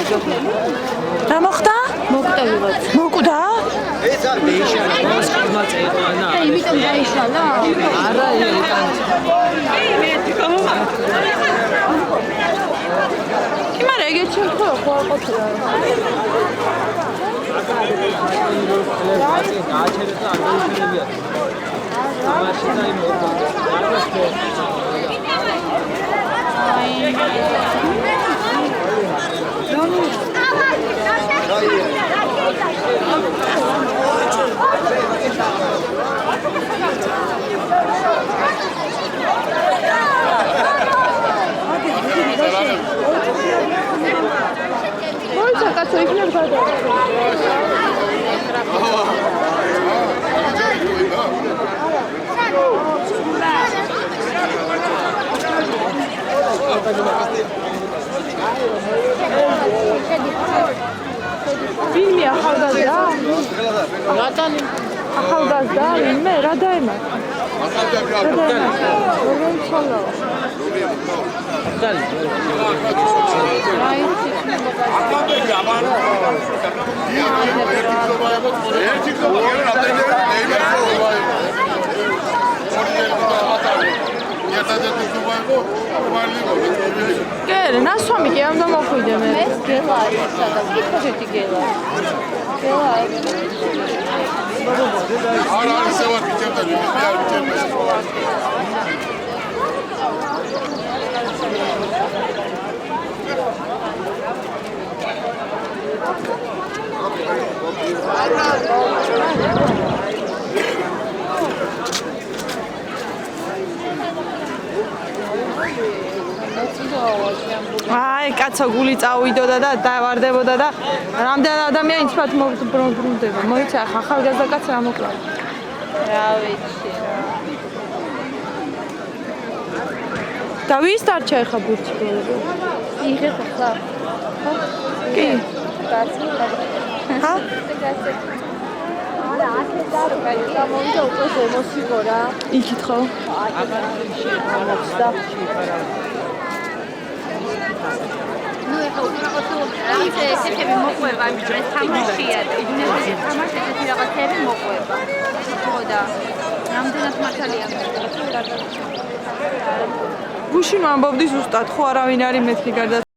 რა მოხდა? მოკვდა? იმიტომ დაიშალა? არა, კი, მაგრამ ეგეთ შემთხვევა ხო არ ყოფილა. Ой, кацо, იქნებ გადავა. Filmi ახალგაზრდა? რატანი? ახალგაზრდა? ვინმე? რა დაემართა? Gel, nasıl mi? Gel, ne yapıyordun? Gel, sada. Gitme gel. Ara sever biçimde Აი, კაცო გული წავიდოდა და დავარდებოდა და რამდენი ადამიანი თქვათ მობრუნდება. მოიცა, ახალგაზრდა კაც რა მოკლა. რა ვიცი რა. და ვის დარჩა ხა ბურთი ბოლო? იღებ ხა. კი. კაცი. ჰა? არა, ასე დარგაი, გამოვიდა უკვე ემოციკო რა. იკითხო. აღმოჩნდა. ნუ ეხლა რაღაცა ესეთები მოყვება, იმიტომ რომ ეს თამაშია და თამაში ესეთი რაღაცები მოყვება. ხო და რამდენად მართალია მე. გუშინ ამბობდი ზუსტად, ხო არავინ არის მეთქი გარდა